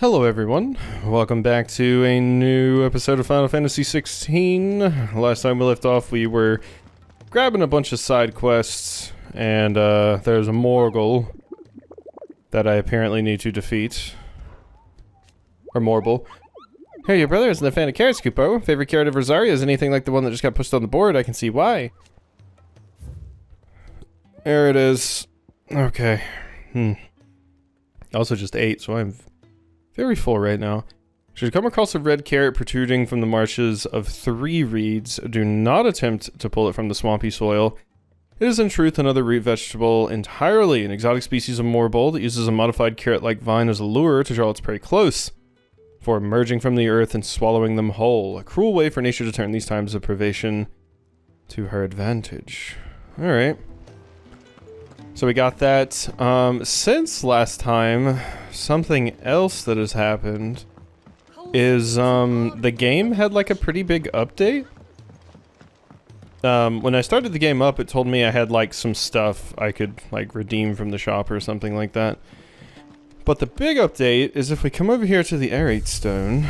Hello everyone, welcome back to a new episode of Final Fantasy XVI. Last time we left off we were grabbing a bunch of side quests, and there's a Morgul that I apparently need to defeat. Or Morble. Hey, your brother isn't a fan of carrots, Kupo. Favorite carrot of Rosaria is anything like the one that just got pushed on the board. I can see why. There it is. Okay. Also just ate, so I'm very full right now. Should you come across a red carrot protruding from the marshes of 3 reeds, do not attempt to pull it from the swampy soil. It is in truth another root vegetable entirely, an exotic species of Morble that uses a modified carrot-like vine as a lure to draw its prey close, before emerging from the earth and swallowing them whole. A cruel way for nature to turn these times of privation to her advantage. Alright. So we got that. Since last time, something else that has happened is, the game had like a pretty big update. When I started the game up, it told me I had like some stuff I could like redeem from the shop or something like that. But the big update is if we come over here to the Aerate Stone,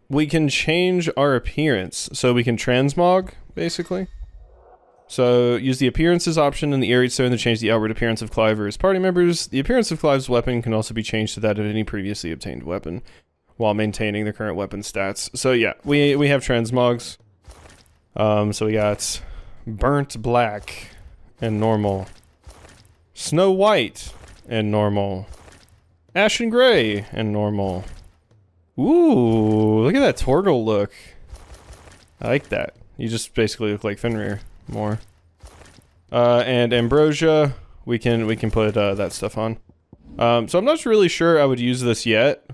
we can change our appearance. So we can transmog, basically. So, use the Appearances option in the Aerate Stone to change the outward appearance of Clive or his party members. The appearance of Clive's weapon can also be changed to that of any previously obtained weapon, while maintaining the current weapon stats. So yeah, we have transmogs. So we got Burnt Black and Normal, Snow White and Normal, Ashen Gray and Normal. Ooh, look at that Torgal look. I like that. You just basically look like Fenrir more. And Ambrosia, we can put that stuff on. So I'm not really sure I would use this yet.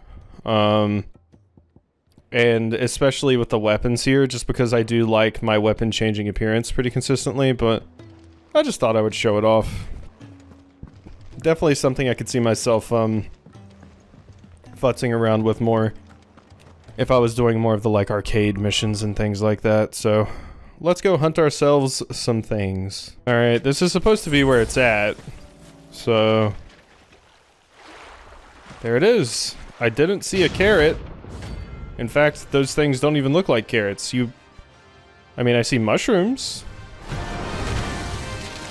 And especially with the weapons here, just because I do like my weapon changing appearance pretty consistently, but I just thought I would show it off. Definitely something I could see myself futzing around with more if I was doing more of the like arcade missions and things like that, so let's go hunt ourselves some things. Alright, this is supposed to be where it's at. So there it is. I didn't see a carrot. In fact, those things don't even look like carrots. I mean, I see mushrooms.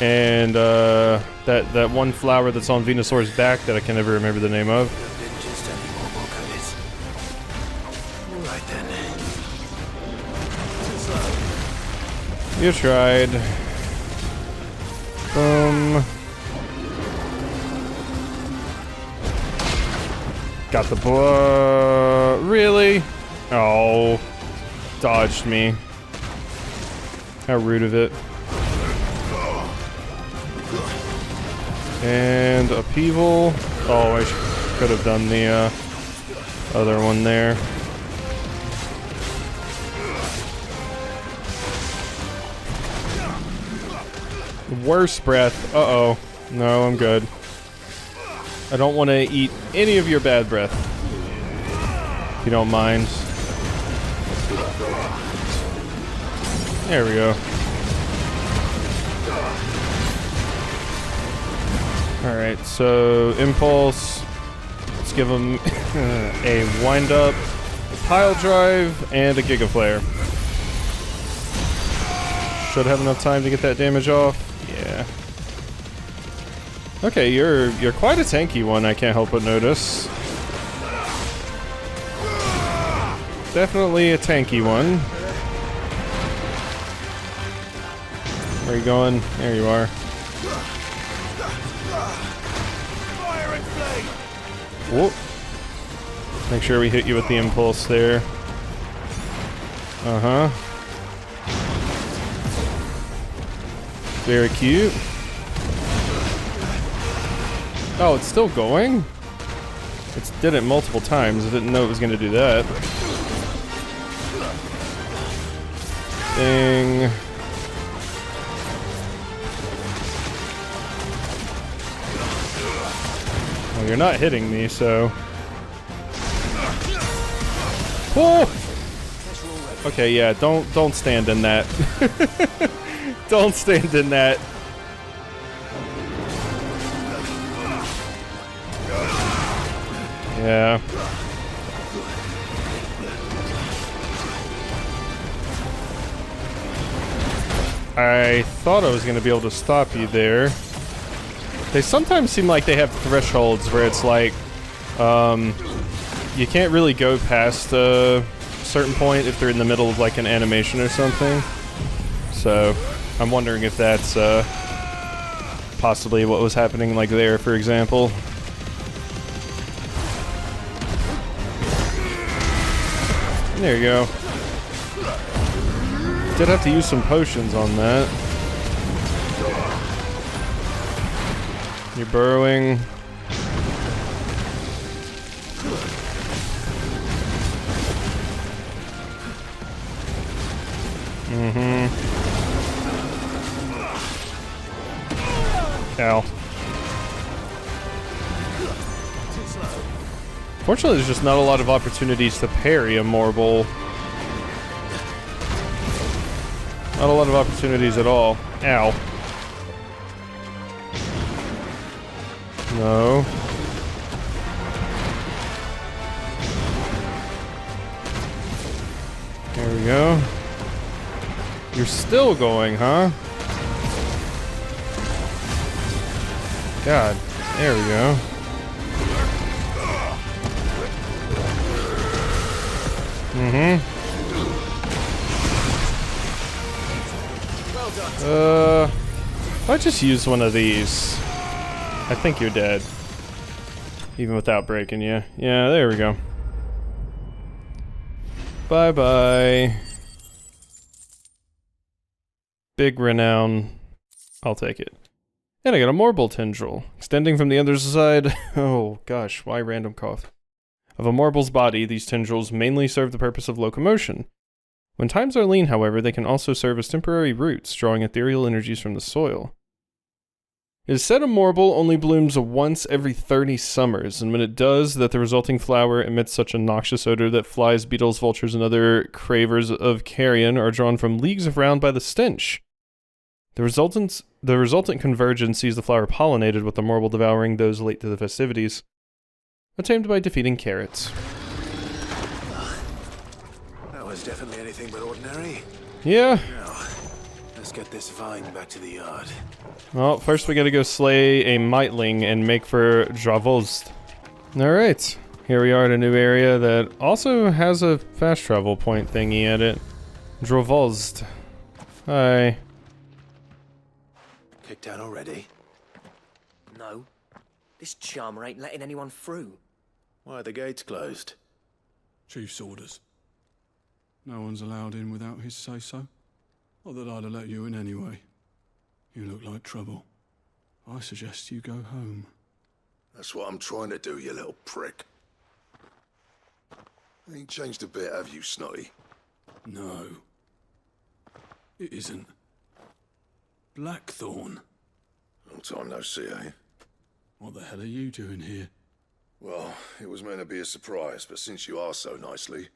And that one flower that's on Venusaur's back that I can never remember the name of. You tried. Got the boy. Really? Oh. Dodged me. How rude of it. And upheaval. Oh, I could have done the other one there. Worst breath. Uh-oh. No, I'm good. I don't want to eat any of your bad breath. If you don't mind. There we go. Alright, so Impulse. Let's give him a wind-up, a pile drive, and a Giga Flare. Should have enough time to get that damage off. Yeah. Okay, you're quite a tanky one, I can't help but notice. Definitely a tanky one. Where are you going? There you are. Whoop. Make sure we hit you with the impulse there. Uh-huh. Very cute. Oh, it's still going? It did it multiple times. I didn't know it was going to do that. Ding. Well, you're not hitting me, so... Whoa! Okay, yeah, don't stand in that. Don't stand in that. Yeah. I thought I was going to be able to stop you there. They sometimes seem like they have thresholds where it's like, you can't really go past a certain point if they're in the middle of like an animation or something. So, I'm wondering if that's, possibly what was happening like there, for example. There you go. Did have to use some potions on that. You're burrowing. Ow. Fortunately, there's just not a lot of opportunities to parry a Morble. Not a lot of opportunities at all. Ow. No. There we go. You're still going, huh? God. There we go. If I just use one of these, I think you're dead. Even without breaking you. Yeah, there we go. Bye-bye. Big renown. I'll take it. And I got a Morble tendril. Extending from the other side. Oh gosh, why random cough? Of a Morble's body, these tendrils mainly serve the purpose of locomotion. When times are lean, however, they can also serve as temporary roots, drawing ethereal energies from the soil. It is said a Morble only blooms once every 30 summers, and when it does, that the resulting flower emits such a noxious odor that flies, beetles, vultures, and other cravers of carrion are drawn from leagues around by the stench. The resultant convergence sees the flower pollinated, with the Morble devouring those late to the festivities, attained by defeating carrots. That was definitely anything but ordinary. Yeah. Now, let's get this vine back to the yard. Well, first we gotta go slay a Mightling and make for Dravost. Alright, here we are at a new area that also has a fast travel point thingy at it. Dravost. Hi. Kicked out already? No. This charmer ain't letting anyone through. Why are the gates closed? Chief's orders. No one's allowed in without his say-so. Not that I'd have let you in anyway. You look like trouble. I suggest you go home. That's what I'm trying to do, you little prick. Ain't changed a bit, have you, Snotty? No. It isn't. Blackthorn. Long time no see, eh? What the hell are you doing here? Well, it was meant to be a surprise, but since you asked so nicely,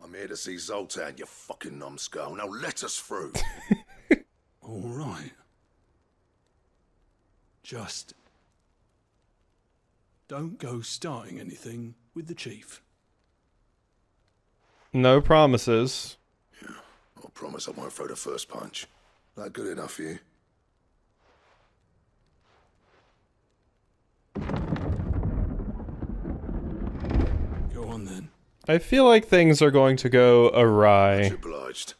I'm here to see Zoltan, you fucking numbskull. Now let us through. All right. Just don't go starting anything with the chief. No promises. Yeah, I'll promise I won't throw the first punch. That good enough for you? Go on then. I feel like things are going to go awry. Much obliged.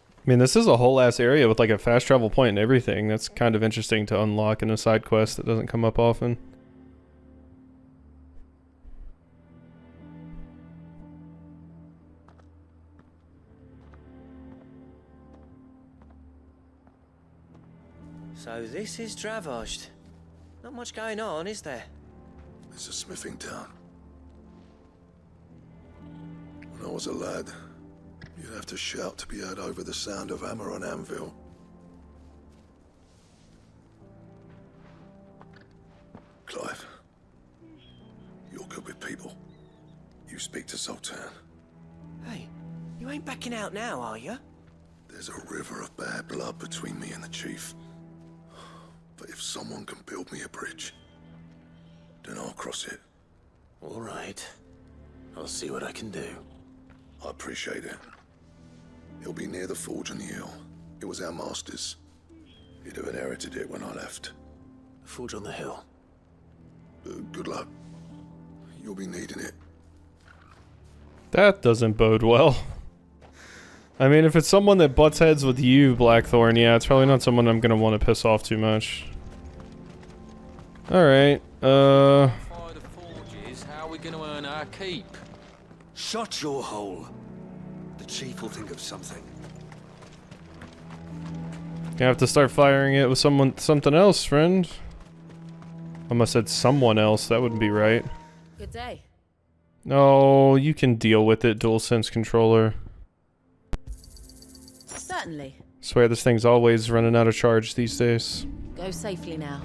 I mean, this is a whole ass area with like a fast travel point and everything. That's kind of interesting to unlock in a side quest that doesn't come up often. So this is Dravost. Not much going on, is there? It's a smithing town. When I was a lad, you'd have to shout to be heard over the sound of hammer on anvil. Clive, you're good with people. You speak to Zoltan. Hey, you ain't backing out now, are you? There's a river of bad blood between me and the chief. But if someone can build me a bridge, across it. All right. I'll see what I can do. I appreciate it. It'll be near the forge on the hill. It was our master's. He'd have inherited it when I left. The forge on the hill. Good luck. You'll be needing it. That doesn't bode well. I mean, if it's someone that butts heads with you, Blackthorn, yeah, it's probably not someone I'm gonna want to piss off too much. Alright, Fire the forges, how are we gonna earn our keep? Shut your hole. The chief will think of something. you have to start firing it with something else, friend. I almost said someone else, that wouldn't be right. Good day. No, you can deal with it, DualSense controller. Certainly. Swear this thing's always running out of charge these days. Go safely now.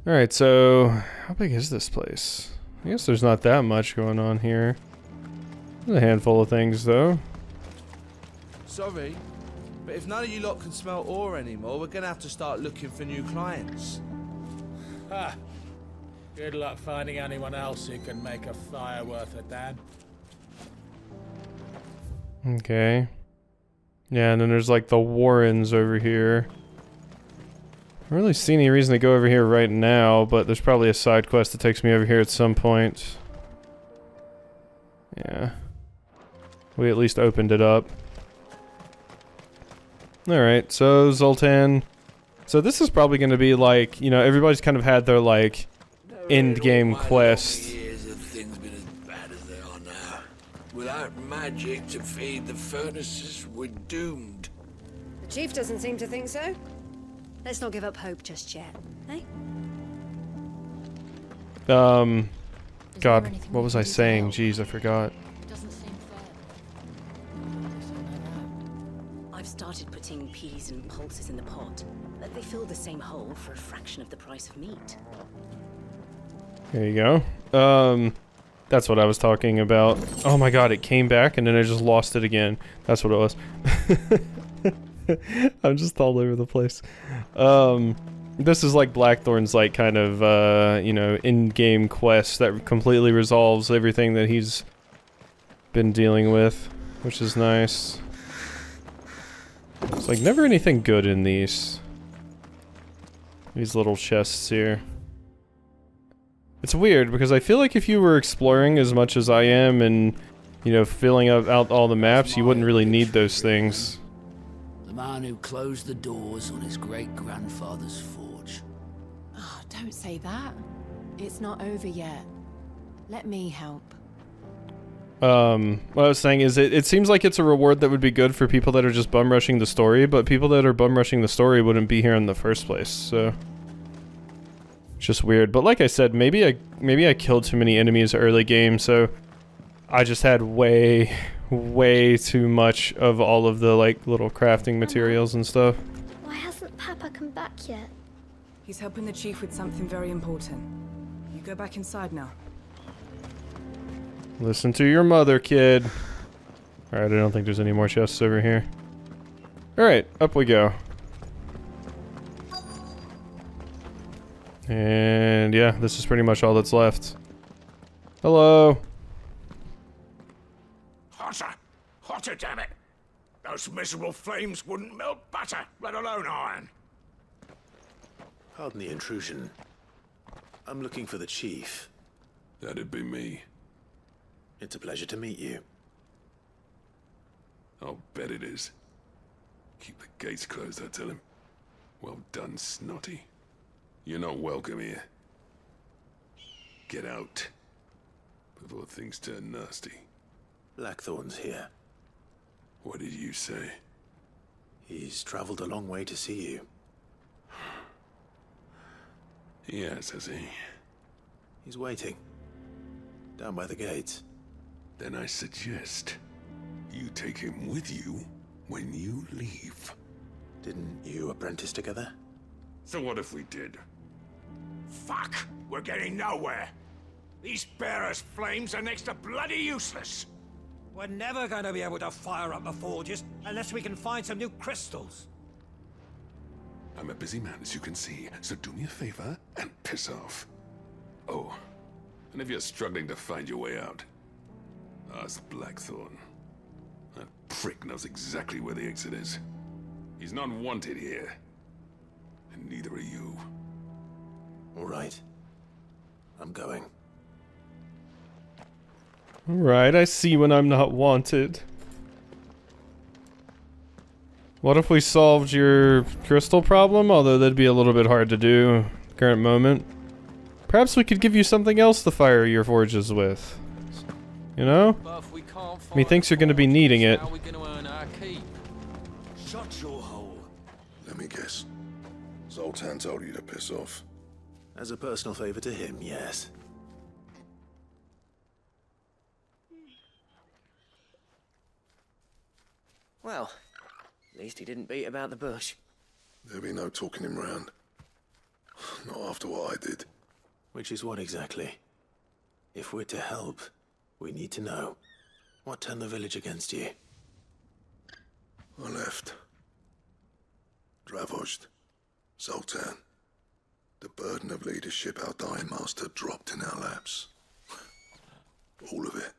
Alright, so how big is this place? I guess there's not that much going on here. There's a handful of things though. Sorry, but if none of you lot can smell ore anymore, we're gonna have to start looking for new clients. Ha! Good luck finding anyone else who can make a fire worth a damn. Okay. Yeah, and then there's like the Warrens over here. I don't really see any reason to go over here right now, but there's probably a side quest that takes me over here at some point. Yeah. We at least opened it up. Alright, so Zoltan. So this is probably going to be like, you know, everybody's kind of had their like end game quest. Years have things been as bad as they are now. Without magic to feed the furnaces, we're doomed. The chief doesn't seem to think so. Let's not give up hope just yet, eh? God, what was I saying? Jeez, I forgot. Doesn't seem fair. I've started putting peas and pulses in the pot. They fill the same hole for a fraction of the price of meat. There you go. That's what I was talking about. Oh my god, it came back and then I just lost it again. That's what it was. I'm just all over the place. This is like Blackthorn's like kind of, you know, in-game quest that completely resolves everything that he's been dealing with, which is nice. It's like never anything good in these little chests here. It's weird because I feel like if you were exploring as much as I am and, you know, filling out all the maps, you wouldn't really need those things. The man who closed the doors on his great-grandfather's forge. Oh, don't say that. It's not over yet. Let me help. What I was saying is it seems like it's a reward that would be good for people that are just bum rushing the story, but people that are bum rushing the story wouldn't be here in the first place, so it's just weird. But like I said, maybe I killed too many enemies early game, so I just had way too much of all of the like little crafting materials and stuff. Why hasn't Papa come back yet? He's helping the chief with something very important. You go back inside now. Listen to your mother, kid. Alright, I don't think there's any more chests over here. Alright, up we go. And yeah, this is pretty much all that's left. Hello. Hotter! Hotter, damn it! Those miserable flames wouldn't melt butter, let alone iron. Pardon the intrusion. I'm looking for the chief. That'd be me. It's a pleasure to meet you. I'll bet it is. Keep the gates closed, I tell him. Well done, Snotty. You're not welcome here. Get out. Before things turn nasty. Blackthorn's here. What did you say? He's traveled a long way to see you. Yes, has he? He's waiting. Down by the gates. Then I suggest you take him with you when you leave. Didn't you apprentice together? So what if we did? Fuck! We're getting nowhere! These bearers' flames are next to bloody useless! We're never going to be able to fire up the forges unless we can find some new crystals. I'm a busy man, as you can see, so do me a favor and piss off. Oh, and if you're struggling to find your way out, ask Blackthorn. That prick knows exactly where the exit is. He's not wanted here. And neither are you. All right. I'm going. Alright, I see when I'm not wanted. What if we solved your crystal problem? Although that'd be a little bit hard to do current moment. Perhaps we could give you something else to fire your forges with. You know? Methinks you're gonna be needing it. How are we gonna earn our keep? Shut your hole. Let me guess. Zoltan told you to piss off. As a personal favor to him, yes. Well, at least he didn't beat about the bush. There'll be no talking him round. Not after what I did. Which is what exactly? If we're to help, we need to know. What turned the village against you? I left. Dravozd. Zoltan. The burden of leadership our dying master dropped in our laps. All of it.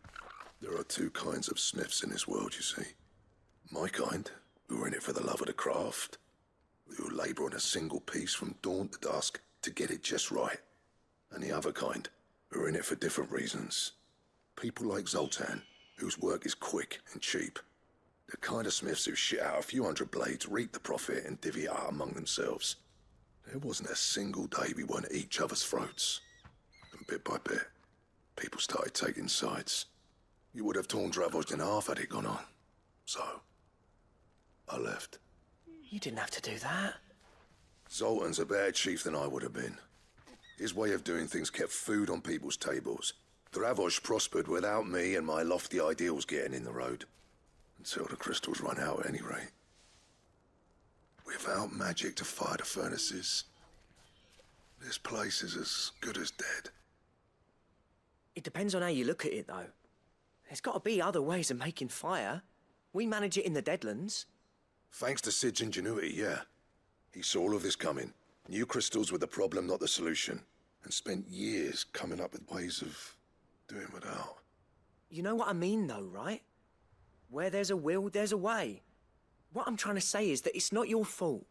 There are two kinds of smiths in this world, you see. My kind, who are in it for the love of the craft, who labour on a single piece from dawn to dusk to get it just right. And the other kind, who are in it for different reasons. People like Zoltan, whose work is quick and cheap. The kind of smiths who shit out a few hundred blades, reap the profit, and divvy it out among themselves. There wasn't a single day we weren't at each other's throats. And bit by bit, people started taking sides. You would have torn Dravozd in half had it gone on. So, I left. You didn't have to do that. Zoltan's a better chief than I would have been. His way of doing things kept food on people's tables. Dravozd prospered without me and my lofty ideals getting in the road. Until the crystals run out at any rate. Without magic to fire the furnaces, this place is as good as dead. It depends on how you look at it, though. There's got to be other ways of making fire. We manage it in the Deadlands. Thanks to Sid's ingenuity, yeah. He saw all of this coming. Knew crystals were the problem, not the solution. And spent years coming up with ways of doing without. You know what I mean, though, right? Where there's a will, there's a way. What I'm trying to say is that it's not your fault.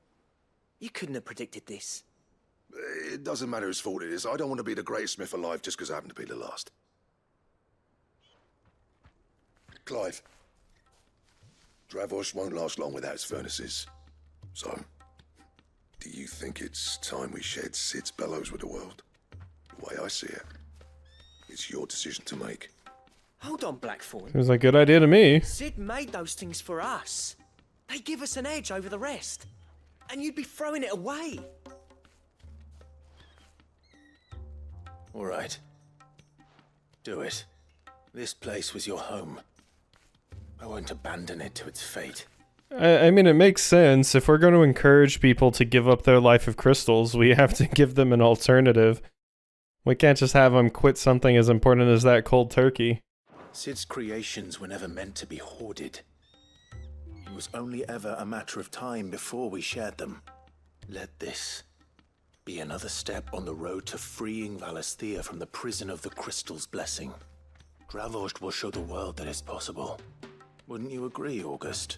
You couldn't have predicted this. It doesn't matter whose fault it is. I don't want to be the greatest smith alive just because I happen to be the last. Clive. Dravozd won't last long without its furnaces. So, do you think it's time we shared Sid's bellows with the world? The way I see it, it's your decision to make. Hold on, Blackthorn. Seems like a good idea to me. Sid made those things for us. They give us an edge over the rest. And you'd be throwing it away. All right. Do it. This place was your home. I won't abandon it to its fate. I mean, it makes sense. If we're going to encourage people to give up their life of crystals, we have to give them an alternative. We can't just have them quit something as important as that cold turkey. Sid's creations were never meant to be hoarded. It was only ever a matter of time before we shared them. Let this be another step on the road to freeing Valisthea from the prison of the Crystal's blessing. Dravozd will show the world that it's possible. Wouldn't you agree, August?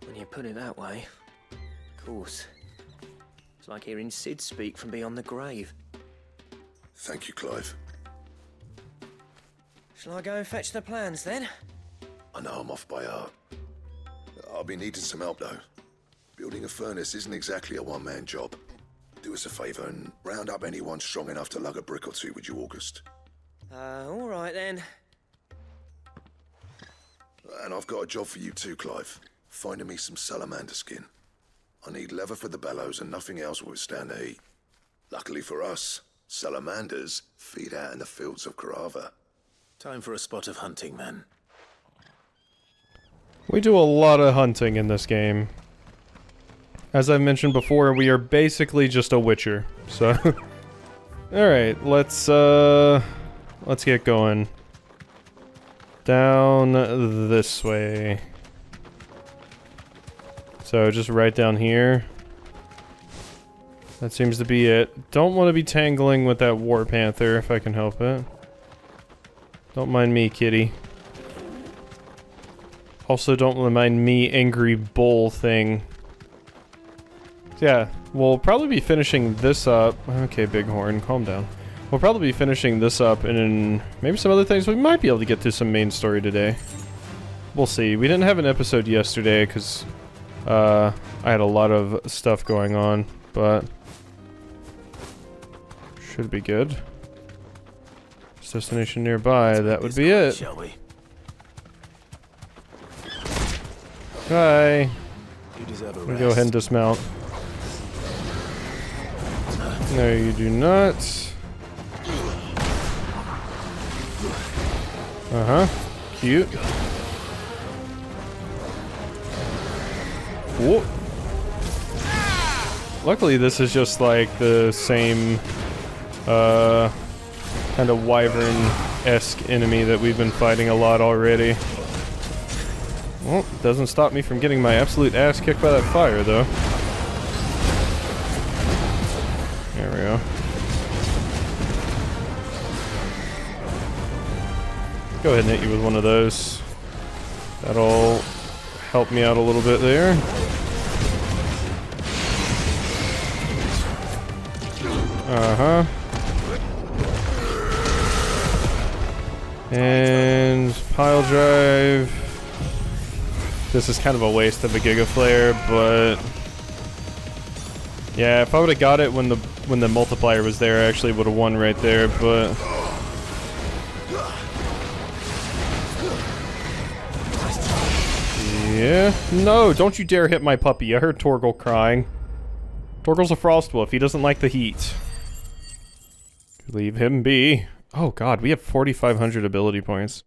When you put it that way, of course. It's like hearing Sid speak from beyond the grave. Thank you, Clive. Shall I go and fetch the plans, then? I know I'm off by heart. I'll be needing some help, though. Building a furnace isn't exactly a one-man job. Do us a favour and round up anyone strong enough to lug a brick or two, would you, August? All right, then. And I've got a job for you too, Clive. Finding me some salamander skin. I need leather for the bellows and nothing else will withstand the heat. Luckily for us, salamanders feed out in the fields of Karava. Time for a spot of hunting, then. We do a lot of hunting in this game. As I mentioned before, we are basically just a witcher. So, alright, let's get going. Down this way. So just right down here. That seems to be it. Don't want to be tangling with that War Panther if I can help it. Don't mind me, kitty. Also, don't mind me, angry bull thing. Yeah, we'll probably be finishing this up. Okay, Bighorn, calm down. We'll probably be finishing this up and then maybe some other things. We might be able to get to some main story today. We'll see. We didn't have an episode yesterday because I had a lot of stuff going on, but should be good. Destination nearby, that would be it. Shall we? Hi. You deserve a Let me rest. go ahead and dismount. No, you do not. Uh-huh. Cute. Whoa. Luckily, this is just like the same, kind of wyvern-esque enemy that we've been fighting a lot already. Well, doesn't stop me from getting my absolute ass kicked by that fire, though. There we go. Go ahead and hit you with one of those. That'll help me out a little bit there. Uh-huh. And pile drive. This is kind of a waste of a Giga Flare, but yeah, if I would have got it when the multiplier was there, I actually would have won right there, but yeah. No, don't you dare hit my puppy. I heard Torgal crying. Torgal's a Frostwolf. He doesn't like the heat. Leave him be. Oh god, we have 4,500 ability points.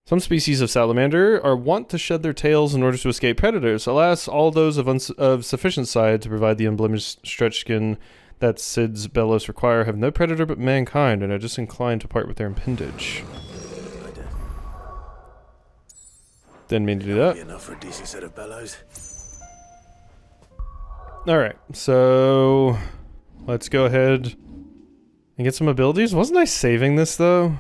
Some species of salamander are wont to shed their tails in order to escape predators. Alas, all those of sufficient size to provide the unblemished stretch skin that Sid's bellows require have no predator but mankind and are disinclined to part with their appendage. Didn't mean to do that. Be enough for a decent set of bellows. Alright, so let's go ahead and get some abilities. Wasn't I saving this though?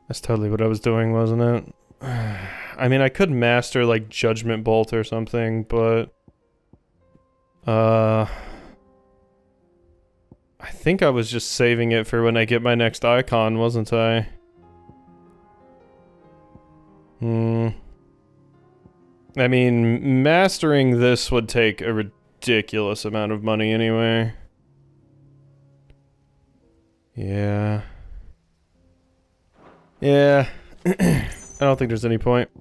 That's totally what I was doing, wasn't it? I mean, I could master like Judgment Bolt or something, but I think I was just saving it for when I get my next icon, wasn't I? I mean, mastering this would take a ridiculous amount of money anyway. Yeah. Yeah. I don't think there's any point.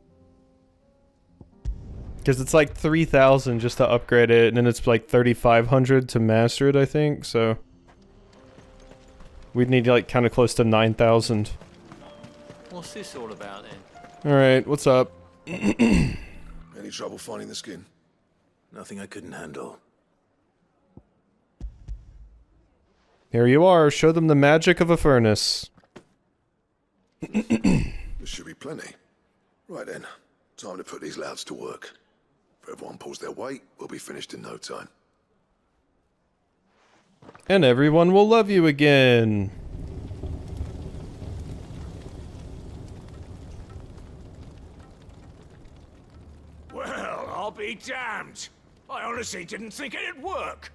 Because it's like 3,000 just to upgrade it, and then it's like 3,500 to master it, I think, so we'd need like kind of close to 9,000. What's this all about then? Alright, what's up? Any trouble finding the skin? Nothing I couldn't handle. Here you are, show them the magic of a furnace. There should be plenty. Right then, time to put these louds to work. If everyone pulls their weight, we'll be finished in no time. And everyone will love you again. Well, I'll be damned. I honestly didn't think it'd work.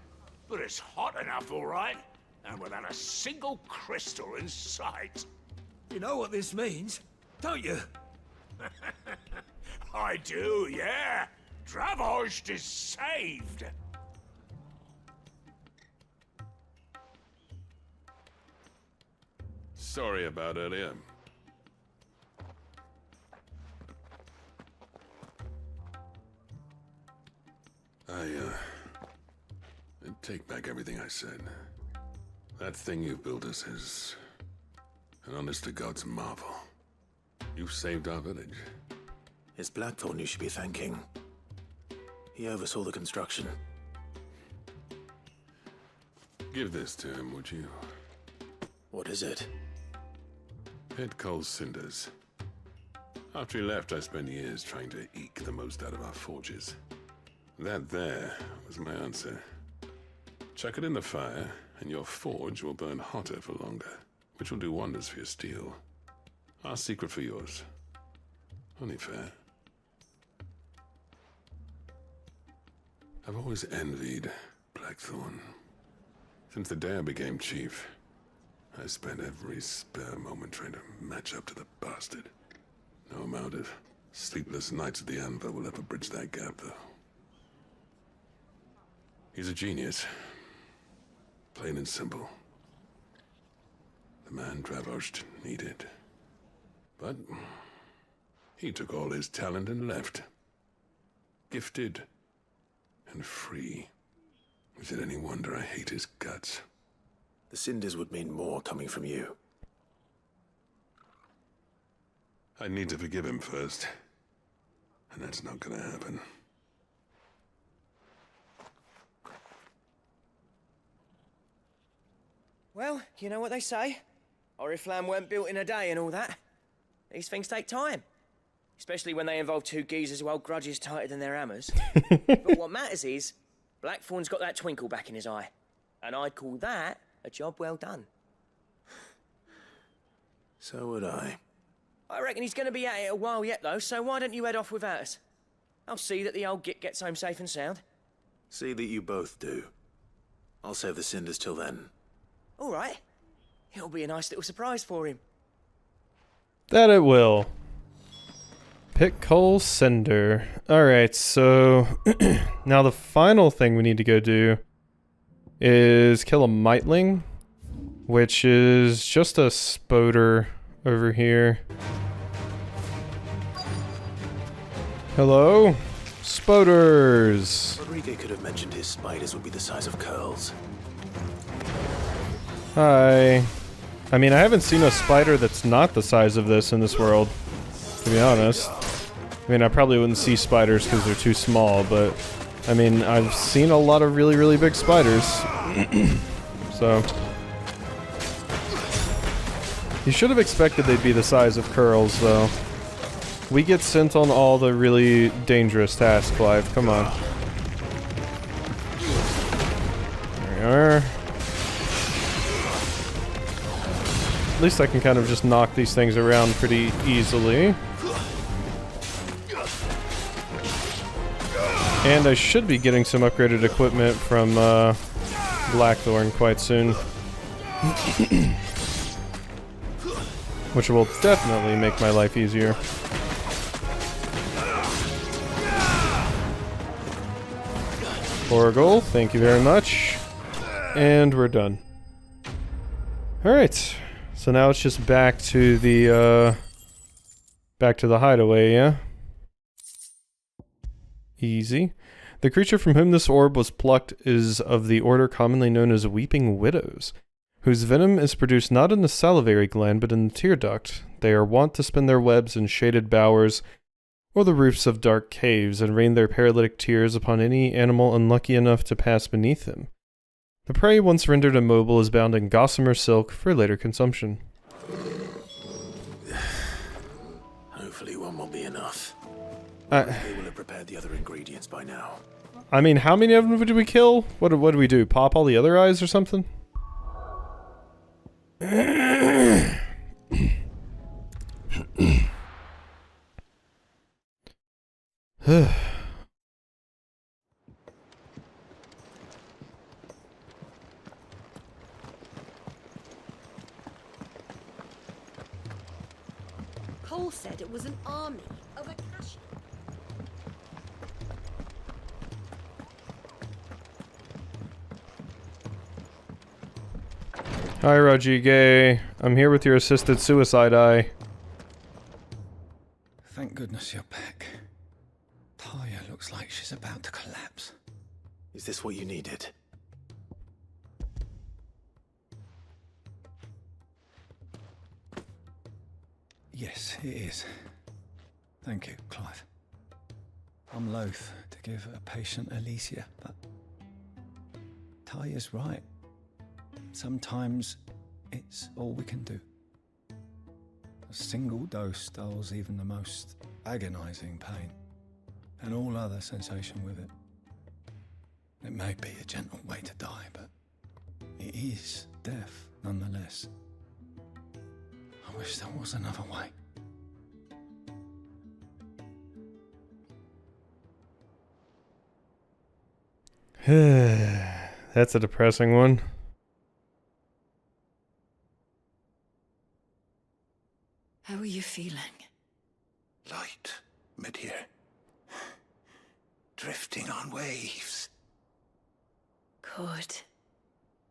But it's hot enough, all right. And without a single crystal in sight. You know what this means, don't you? I do, yeah. Dravost is saved. Sorry about earlier. I take back everything I said. That thing you built us is an honest-to-God's marvel. You've saved our village. It's Blackthorn you should be thanking. He oversaw the construction. Give this to him, would you? What is it? Pet Cole's cinders. After he left, I spent years trying to eke the most out of our forges. That there was my answer. Chuck it in the fire, and your forge will burn hotter for longer, which will do wonders for your steel. Our secret for yours. Only fair. I've always envied Blackthorn. Since the day I became chief, I spent every spare moment trying to match up to the bastard. No amount of sleepless nights at the Anvil will ever bridge that gap, though. He's a genius. Plain and simple. The man Dravost needed. But he took all his talent and left. Gifted and free. Is it any wonder I hate his guts? The cinders would mean more coming from you. I need to forgive him first. And that's not gonna happen. Well, you know what they say. Oriflamme weren't built in a day and all that. These things take time. Especially when they involve two geezers who hold grudges tighter than their hammers. But what matters is, Blackthorn's got that twinkle back in his eye. And I'd call that a job well done. So would I. I reckon he's going to be at it a while yet, though, so why don't you head off without us? I'll see that the old git gets home safe and sound. See that you both do. I'll save the cinders till then. All right. It'll be a nice little surprise for him. That it will. Pick coal cinder. Alright, so now the final thing we need to go do is kill a Mightling, which is just a spoder over here. Hello? Spoders! Rodrigo could have mentioned his spiders would be the size of curls. Hi. I mean, I haven't seen a spider that's not the size of this in this world, to be honest. I mean, I probably wouldn't see spiders because they're too small, but I mean, I've seen a lot of really, really big spiders. So you should have expected they'd be the size of curls, though. We get sent on all the really dangerous tasks, Clive. Come on. There we are. At least I can kind of just knock these things around pretty easily. And I should be getting some upgraded equipment from Blackthorn quite soon. Which will definitely make my life easier. Orgel, thank you very much. And we're done. Alright. So now it's just back to the hideaway, yeah? Easy. The creature from whom this orb was plucked is of the order commonly known as Weeping Widows, whose venom is produced not in the salivary gland but in the tear duct. They are wont to spin their webs in shaded bowers or the roofs of dark caves and rain their paralytic tears upon any animal unlucky enough to pass beneath them. The prey, once rendered immobile, is bound in gossamer silk for later consumption. Hopefully one will be enough. They will have prepared the other ingredients by now. I mean, how many of them did we kill? What do we do? Pop all the other eyes or something? Cole said it was an army of Akashi. Hi, Rodrigue. I'm here with your assisted suicide eye. Thank goodness you're back. Talia looks like she's about to collapse. Is this what you needed? Yes, it is. Thank you, Clive. I'm loath to give a patient Alicia, but Talia's right. Sometimes it's all we can do. A single dose dulls even the most agonizing pain, and all other sensation with it. It may be a gentle way to die, but it is death nonetheless. I wish there was another way. That's a depressing one. How are you feeling? Light, mid-here. Drifting on waves. Good.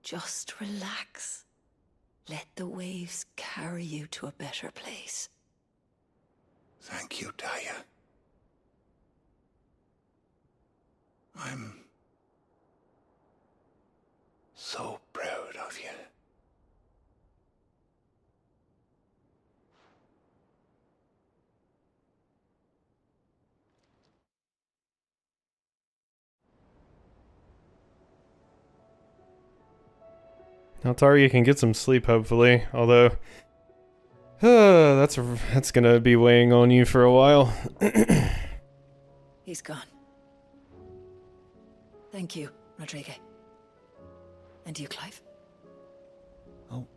Just relax. Let the waves carry you to a better place. Thank you, Daya. I'm so proud of you. Now Tarya can get some sleep, hopefully. Although, that's gonna be weighing on you for a while. He's gone. Thank you, Rodrigo. And you, Clive? I'll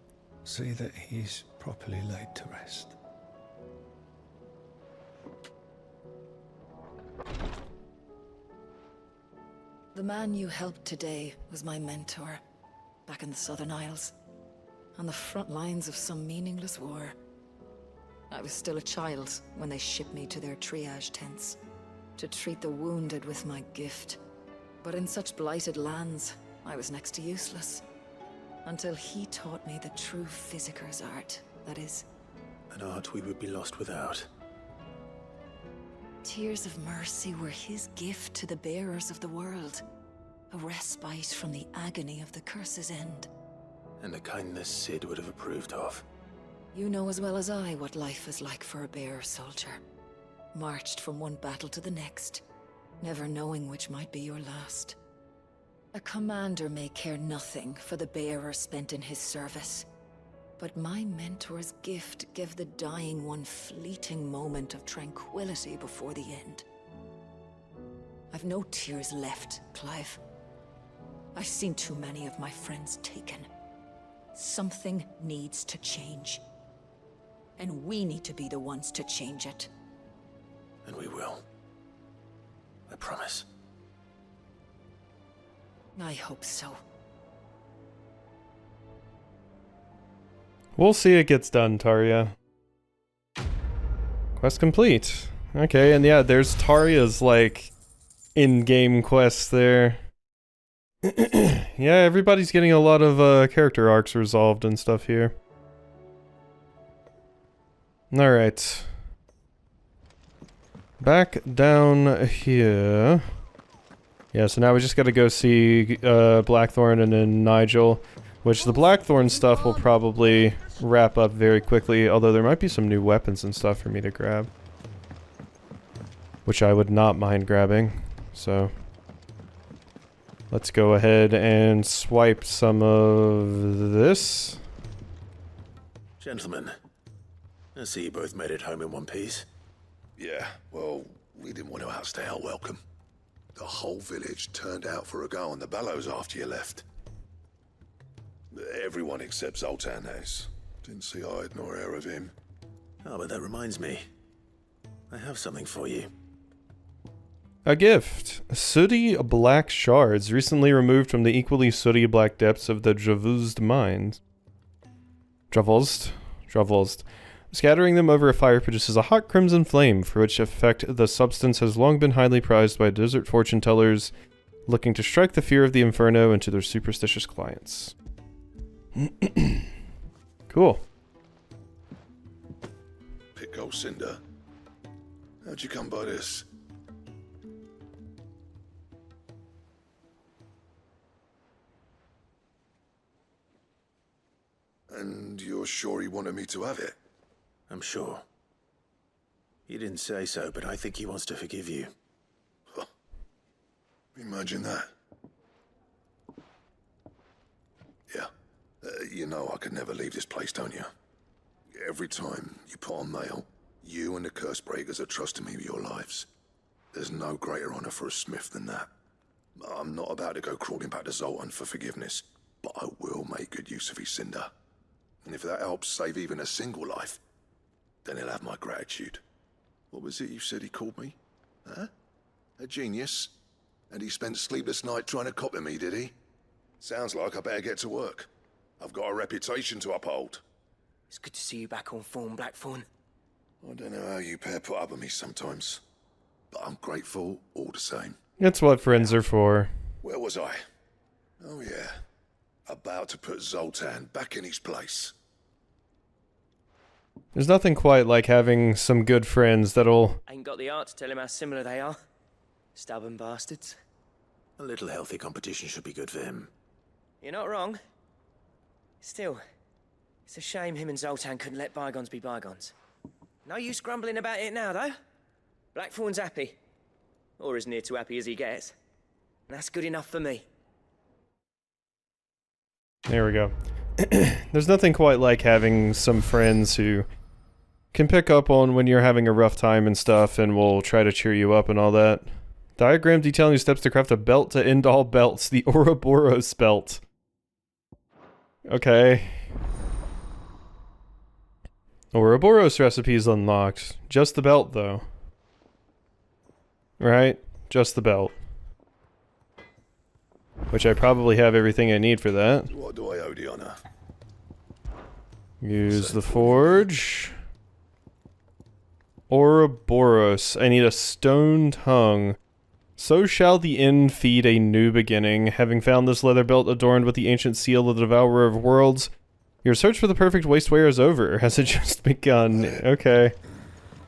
see that he's properly laid to rest. The man you helped today was my mentor, back in the Southern Isles, on the front lines of some meaningless war. I was still a child when they shipped me to their triage tents, to treat the wounded with my gift. But in such blighted lands, I was next to useless. Until he taught me the true physicker's art, that is. An art we would be lost without. Tears of mercy were his gift to the bearers of the world. A respite from the agony of the curse's end. And a kindness Sid would have approved of. You know as well as I what life is like for a bearer soldier. Marched from one battle to the next, never knowing which might be your last. A commander may care nothing for the bearer spent in his service. But my mentor's gift gave the dying one fleeting moment of tranquility before the end. I've no tears left, Clive. I've seen too many of my friends taken. Something needs to change. And we need to be the ones to change it. And we will. I promise. I hope so. We'll see it gets done, Tarya. Quest complete. Okay, and yeah, there's Tarya's, like, in-game quests there. Yeah, everybody's getting a lot of character arcs resolved and stuff here. Alright. Back down here. Yeah, so now we just gotta go see Blackthorn and then Nigel. Which the Blackthorn stuff will probably wrap up very quickly, although there might be some new weapons and stuff for me to grab. Which I would not mind grabbing, so... Let's go ahead and swipe some of this. Gentlemen, I see you both made it home in one piece. Yeah, well, we didn't want to outstay our welcome. The whole village turned out for a go on the bellows after you left. Everyone except Zoltan has. Didn't see hide nor hair of him. Oh, but that reminds me. I have something for you. A gift. Sooty black shards recently removed from the equally sooty black depths of the Dravuzd mines. Dravuzd. Scattering them over a fire produces a hot crimson flame, for which effect the substance has long been highly prized by desert fortune tellers looking to strike the fear of the inferno into their superstitious clients. Cool. Pico Cinder. How'd you come by this? And you're sure he wanted me to have it? I'm sure. He didn't say so, but I think he wants to forgive you. Huh. Imagine that. Yeah. You know I could never leave this place, don't you? Every time you put on mail, you and the curse breakers are trusting me with your lives. There's no greater honor for a smith than that. I'm not about to go crawling back to Zoltan for forgiveness, but I will make good use of his cinder. And if that helps save even a single life, then he'll have my gratitude. What was it you said he called me? Huh? A genius? And he spent sleepless night trying to copy me, did he? Sounds like I better get to work. I've got a reputation to uphold. It's good to see you back on form, Blackthorn. I don't know how you pair put up with me sometimes, but I'm grateful all the same. That's what friends are for. Where was I? Oh yeah. About to put Zoltan back in his place. There's nothing quite like having some good friends that'll... Ain't got the art to tell him how similar they are. Stubborn bastards. A little healthy competition should be good for him. You're not wrong. Still, it's a shame him and Zoltan couldn't let bygones be bygones. No use grumbling about it now, though. Blackthorn's happy. Or as near to happy as he gets. And that's good enough for me. There we go. There's nothing quite like having some friends who can pick up on when you're having a rough time and stuff and will try to cheer you up and all that. Diagram detailing steps to craft a belt to end all belts, the Ouroboros belt. Okay. Ouroboros recipe is unlocked. Just the belt, though. Right? Just the belt. Which I probably have everything I need for that. What do I owe the honor? Use the forge. Ouroboros. I need a stone tongue. So shall the end feed a new beginning. Having found this leather belt adorned with the ancient seal of the Devourer of Worlds, your search for the perfect wastewear is over. Has it just begun? Okay.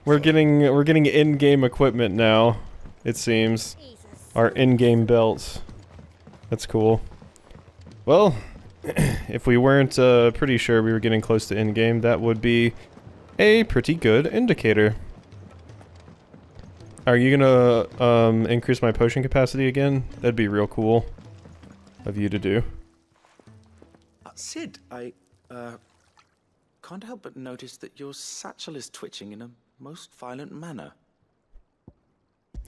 We're getting in-game equipment now, it seems. Our in-game belt. That's cool. Well, if we weren't pretty sure we were getting close to in-game, that would be a pretty good indicator. Are you gonna increase my potion capacity again? That'd be real cool of you to do. Sid, I can't help but notice that your satchel is twitching in a most violent manner.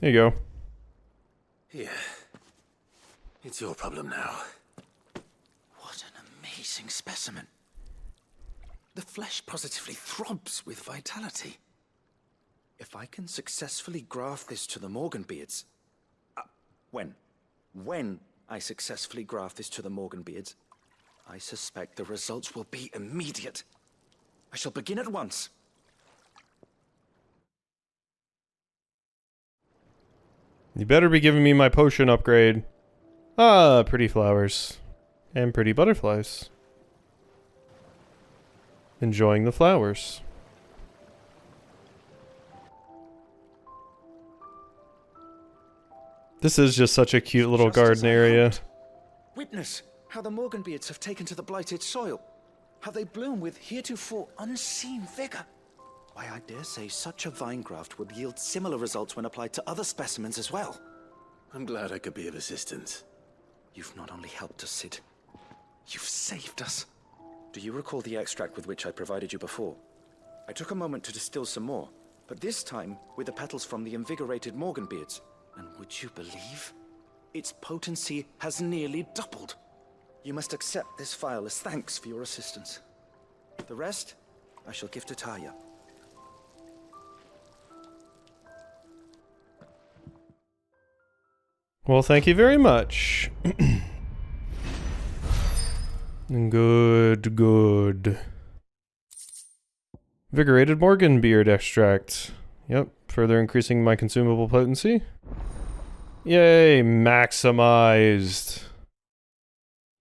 There you go. Here. It's your problem now. What an amazing specimen. The flesh positively throbs with vitality. If I can successfully graft this to the Morganbeards... When I successfully graft this to the Morganbeards, I suspect the results will be immediate. I shall begin at once. You better be giving me my potion upgrade. Ah, pretty flowers. And pretty butterflies. Enjoying the flowers. This is just such a cute little garden area. Witness how the Morganbeards have taken to the blighted soil. How they bloom with heretofore unseen vigor. Why, I dare say such a vine graft would yield similar results when applied to other specimens as well. I'm glad I could be of assistance. You've not only helped us, Sid, you've saved us. Do you recall the extract with which I provided you before? I took a moment to distill some more, but this time with the petals from the invigorated Morganbeards. And would you believe? Its potency has nearly doubled. You must accept this vial as thanks for your assistance. The rest, I shall give to Taya. Well, thank you very much. Good. Invigorated Morganbeard extract. Yep, further increasing my consumable potency. Yay, maximized.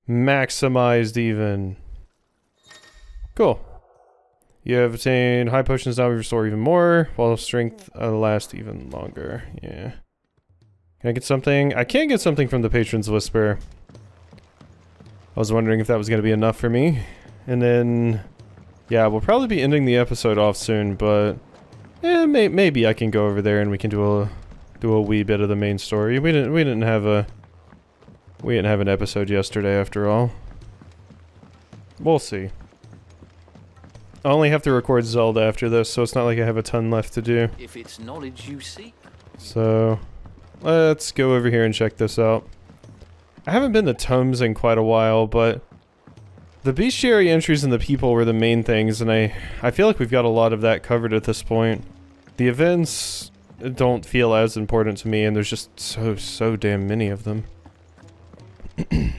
Maximized even. Cool. You have obtained high potions now restore even more, while strength lasts even longer. Yeah. Can I get something? I can't get something from the Patron's Whisper. I was wondering if that was going to be enough for me. And then, yeah, we'll probably be ending the episode off soon, but maybe I can go over there and we can do a wee bit of the main story. We didn't have an episode yesterday after all. We'll see. I only have to record Zelda after this, so it's not like I have a ton left to do. If it's knowledge you seek. So, let's go over here and check this out. I haven't been to Tomes in quite a while, but the bestiary entries and the people were the main things, and I feel like we've got a lot of that covered at this point. The events don't feel as important to me, and there's just so damn many of them. I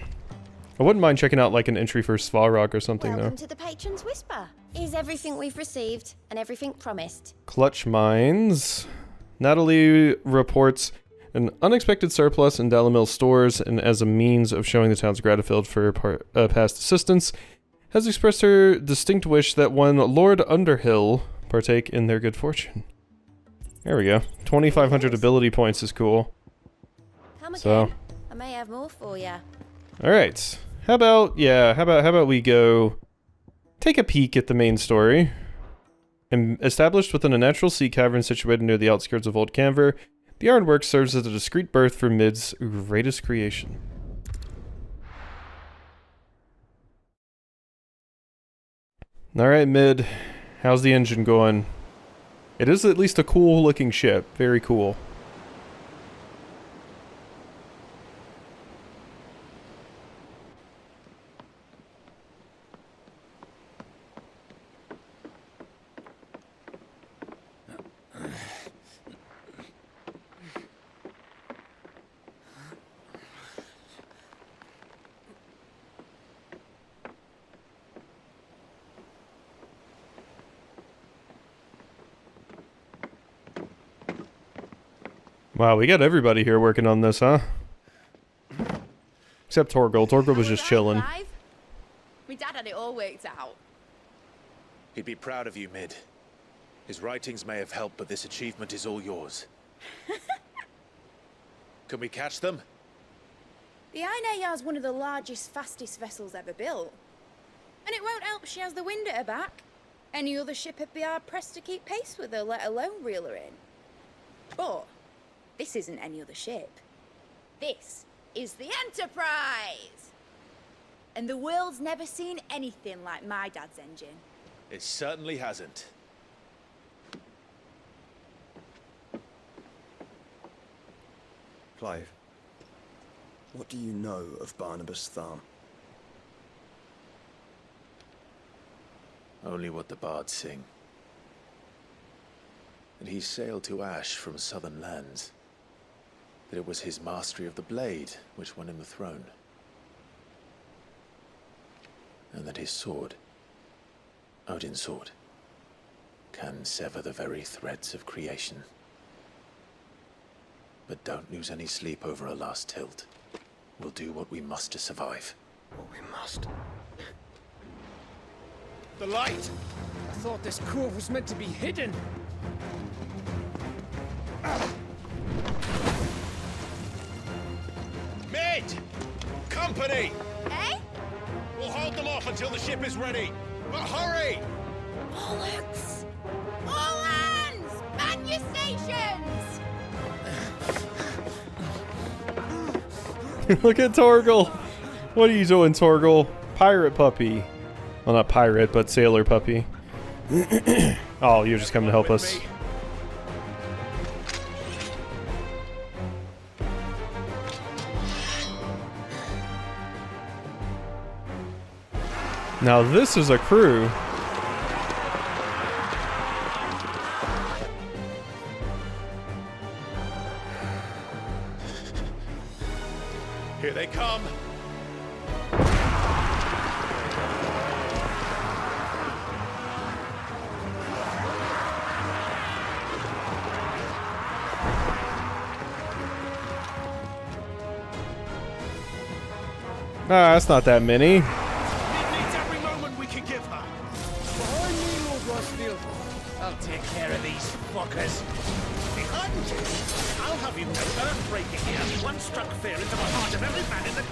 wouldn't mind checking out like an entry for Svarog or something Welcome though. to the Patron's Whisper. Is everything we've received and everything promised? Clutch Mines. Natalie reports an unexpected surplus in Dalamil stores, and as a means of showing the town's gratitude for past assistance, has expressed her distinct wish that one Lord Underhill partake in their good fortune. There we go. 2,500 ability points is cool. Come again. So, I may have more for you. all right. How about we go take a peek at the main story. Established within a natural sea cavern situated near the outskirts of Old Canver, the Ironworks serves as a discreet berth for Mid's greatest creation. Alright, Mid. How's the engine going? It is at least a cool looking ship. Very cool. Wow, we got everybody here working on this, huh? Except Torgal. Torgal was just chilling. My dad had it all worked out. He'd be proud of you, Mid. His writings may have helped, but this achievement is all yours. Can we catch them? The Aine is one of the largest, fastest vessels ever built. And it won't help she has the wind at her back. Any other ship would be hard-pressed to keep pace with her, let alone reel her in. But this isn't any other ship. This is the Enterprise! And the world's never seen anything like my dad's engine. It certainly hasn't. Clive, what do you know of Barnabas Tharm? Only what the bards sing. That he sailed to Ash from southern lands. That it was his mastery of the blade which won him the throne. And that his sword, Odin's sword, can sever the very threads of creation. But don't lose any sleep over a last tilt. We'll do what we must to survive. What we must. The light! I thought this cove was meant to be hidden. Mid! Company! Eh? We'll hold them off until the ship is ready. But hurry! Bollocks! All hands! Man your stations! Look at Torgal. What are you doing, Torgal? Pirate puppy. Well, not pirate, but sailor puppy. Oh, you're just coming to help us. Now this is a crew. Here they come. Ah, that's not that many. It needs every moment we can give her. Behind me, Lord Westfield. I'll take care of these fuckers. Behind you? I'll have you know Earthbreaker here. One struck fear into the heart of every man in the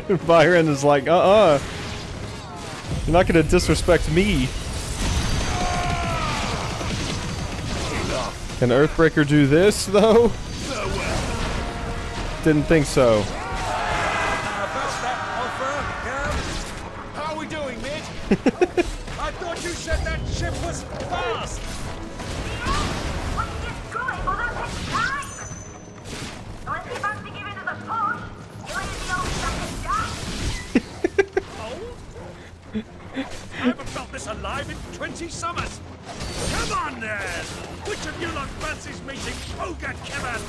Twins. Byron is like, You're not gonna disrespect me. Can Earthbreaker do this, though? Didn't think so. How are we doing, Mid? I thought you said that ship was fast. What are you destroying? Well, that takes time. Let's see if I alive in 20 summers. Come on then! Which of you lot fancies meeting Ogre Kevin?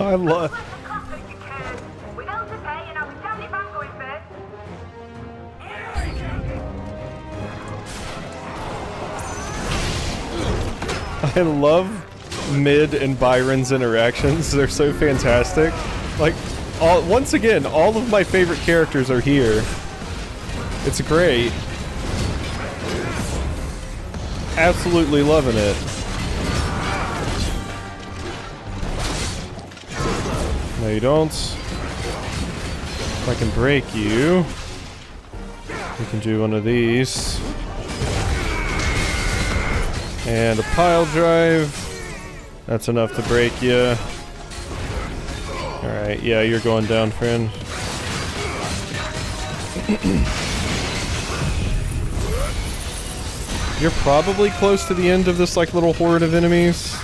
I love. I love Mid and Byron's interactions. They're so fantastic. Like, once again, all of my favorite characters are here. It's great. Absolutely loving it. No, you don't. If I can break you, we can do one of these. And a pile drive. That's enough to break you. Alright, yeah, you're going down, friend. You're probably close to the end of this, like, little horde of enemies.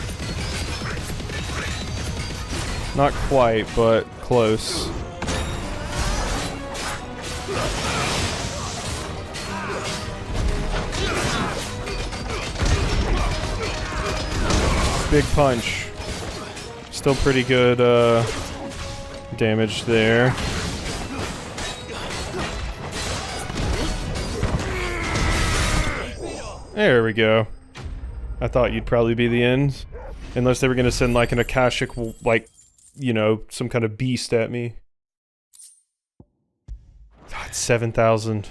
Not quite, but close. Big punch. Still pretty good, damage there. There we go. I thought you'd probably be the end. Unless they were gonna send like an Akashic, like, you know, some kind of beast at me. God, 7,000.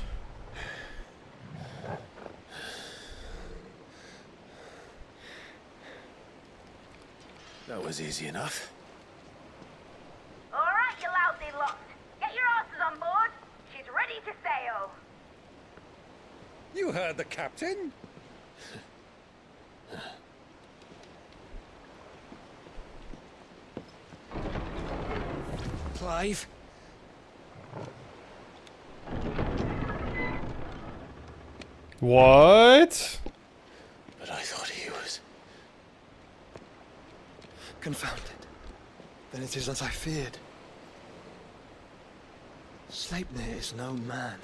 That was easy enough. Alright, you lousy lot. Get your asses on board. She's ready to sail. You heard the captain? Clive? What? But I thought he was... Confounded. Then it is as I feared. Sleipnir is no man,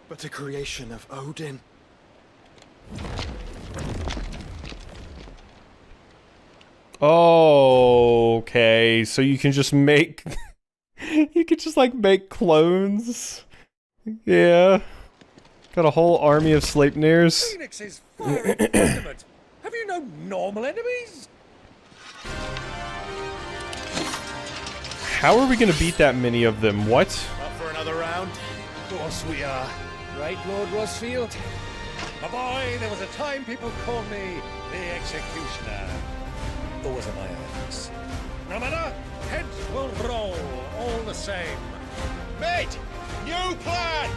but a creation of Odin. Okay, so you can just make... you can just, like, make clones? Yeah. Got a whole army of Sleipnirs. Phoenix's fiery tournament. Have you no normal enemies? How are we gonna beat that many of them? What? Up for another round? Of course we are. Right, Lord Rosfield? My boy, there was a time people called me the Executioner. Those are my eyes. No matter, heads will roll all the same. Mate, new plan!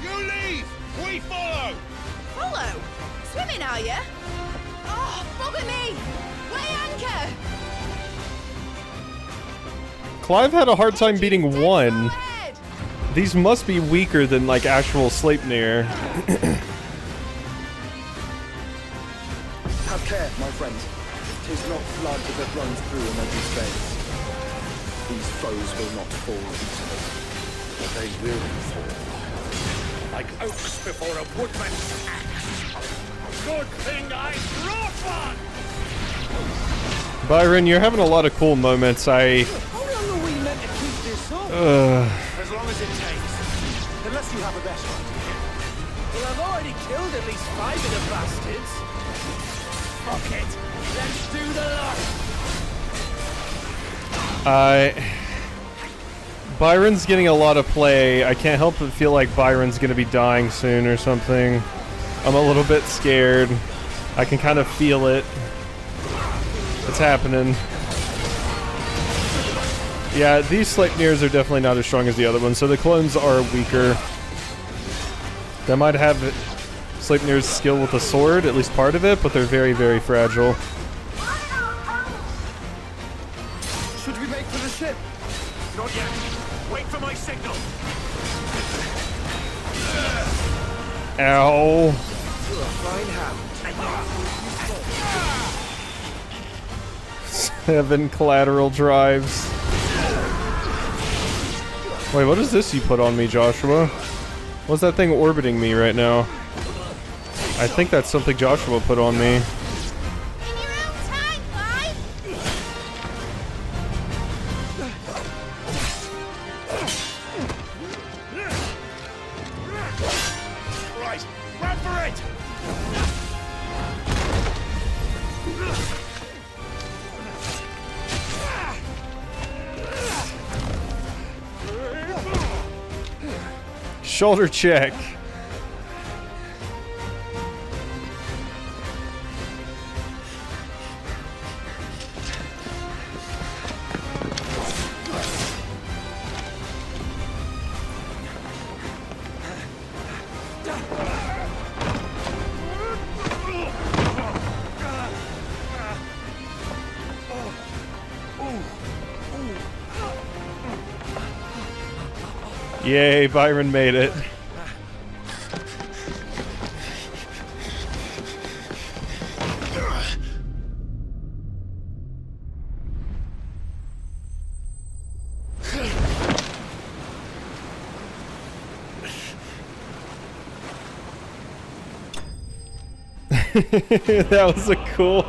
You leave, we follow! Follow? Swimming, are you? Oh, bugger me! Weigh anchor! Clive had a hard time beating one. These must be weaker than, like, actual Sleipnir. Have care, my friend. 'Tis not blood that runs through an ugly veins. These foes will not fall easily, but they will fall. Like oaks before a woodman's axe. Good thing I brought one! Byron, you're having a lot of cool moments. How long are we meant to keep this up? As long as it takes. Unless you have a better idea. Well, I've already killed at least 5 of the bastards. Fuck it. Let's do the lot. Byron's getting a lot of play. I can't help but feel like Byron's gonna be dying soon or something. I'm a little bit scared. I can kind of feel it. It's happening. Yeah, these Sleipnirs are definitely not as strong as the other ones, so the clones are weaker. They might have Sleipnir's skill with a sword, at least part of it, but they're very, very fragile. Should we make for the ship? Not yet. Wait for my signal. Ow. You're a fine hound. 7 collateral drives. Wait, what is this you put on me, Joshua? What's that thing orbiting me right now? I think that's something Joshua put on me. Right, run for it! Shoulder check. Yay, Byron made it. That was a cool...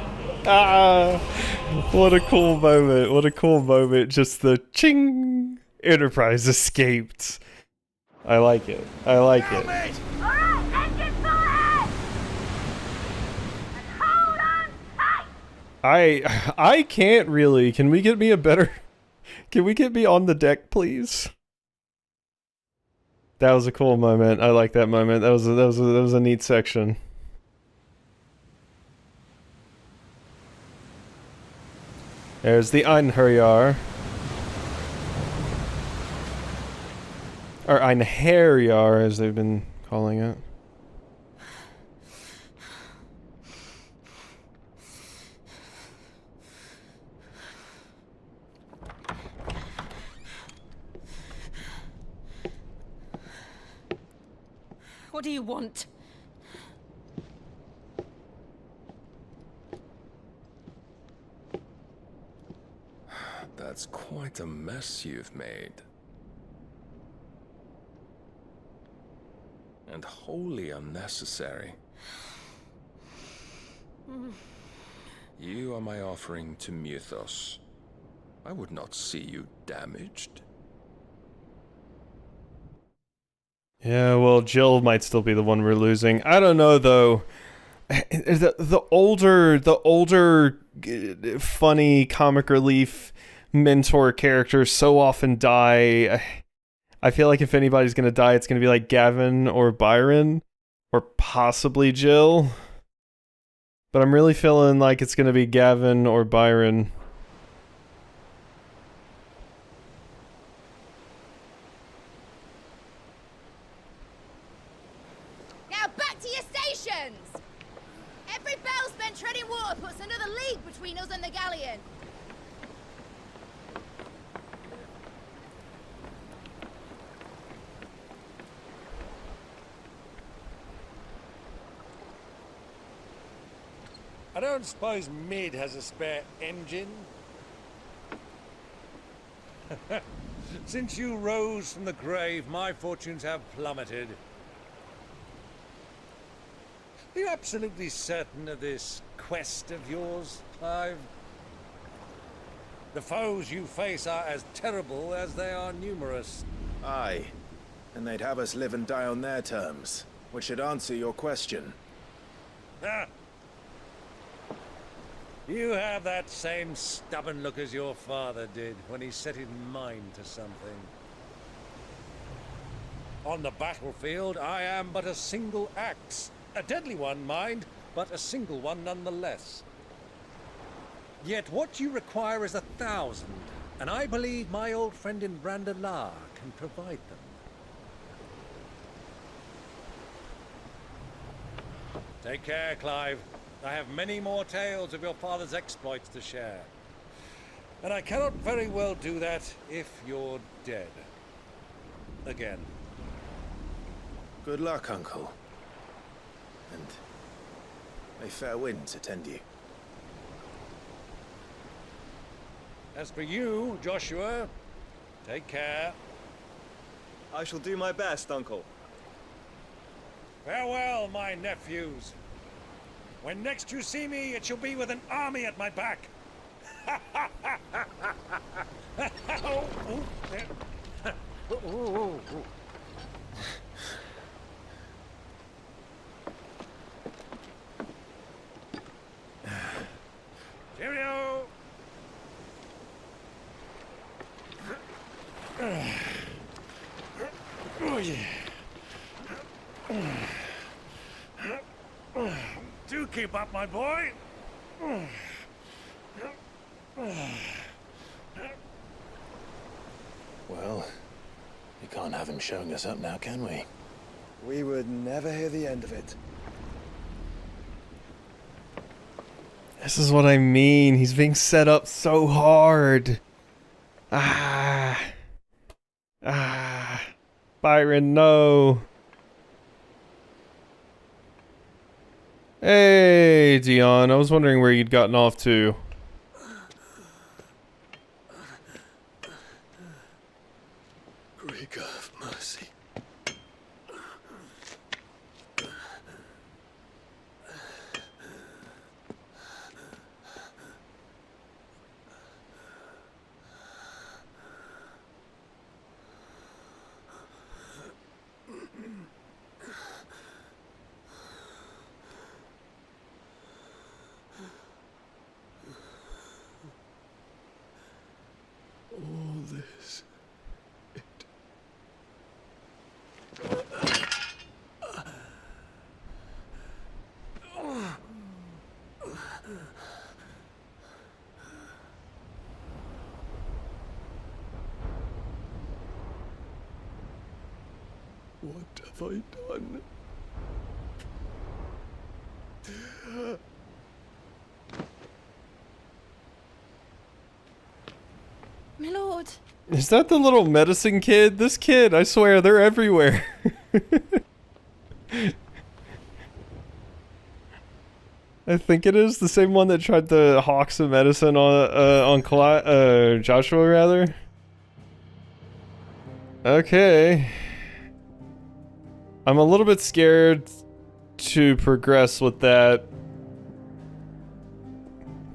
what a cool moment. What a cool moment. Just the ching! Enterprise escaped. I like it. I like it. Alright, engine full ahead! And hold on tight! I can't really. Can we get me a better... Can we get me on the deck, please? That was a cool moment. I like that moment. That was a neat section. There's the Einherjar. Or Einherjar, as they've been calling it. What do you want? That's quite a mess you've made. And wholly unnecessary. You are my offering to Mythos. I would not see you damaged. Yeah, well, Jill might still be the one we're losing. I don't know, though. The older, funny comic relief mentor characters so often die. I feel like if anybody's gonna die, it's gonna be like Gavin or Byron, or possibly Jill. But I'm really feeling like it's gonna be Gavin or Byron. Now back to your stations! Every bell spent treading water puts another league between us and the galleon. I don't suppose Mid has a spare engine? Since you rose from the grave, my fortunes have plummeted. Are you absolutely certain of this quest of yours, Clive? The foes you face are as terrible as they are numerous. Aye. And they'd have us live and die on their terms, which should answer your question. Ah! You have that same stubborn look as your father did when he set his mind to something. On the battlefield, I am but a single axe. A deadly one, mind, but a single one nonetheless. Yet what you require is 1,000, and I believe my old friend in Brandalar can provide them. Take care, Clive. I have many more tales of your father's exploits to share. And I cannot very well do that if you're dead. Again. Good luck, Uncle. And may fair winds attend you. As for you, Joshua, take care. I shall do my best, Uncle. Farewell, my nephews. When next you see me, it shall be with an army at my back. Oh, oh, there. Oh, oh, oh. Cheerio! Oh, yeah. Do keep up, my boy. Well, we can't have him showing us up now, can we? We would never hear the end of it. This is what I mean. He's being set up so hard. Byron, no. Hey, Dion. I was wondering where you'd gotten off to. Krieger of mercy. All this. What have I done? My lord. Is that the little medicine kid? This kid, I swear, they're everywhere. I think it is the same one that tried to hawk some medicine on Joshua, rather. Okay. I'm a little bit scared to progress with that,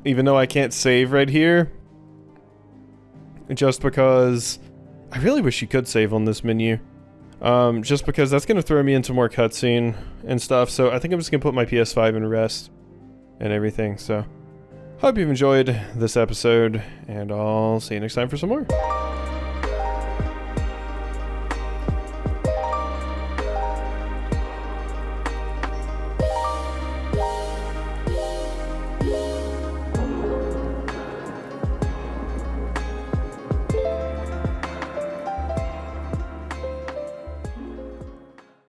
even though I can't save right here. Just because I really wish you could save on this menu. Just because that's going to throw me into more cutscene and stuff. So I think I'm just going to put my PS5 in rest and everything. So hope you've enjoyed this episode, and I'll see you next time for some more.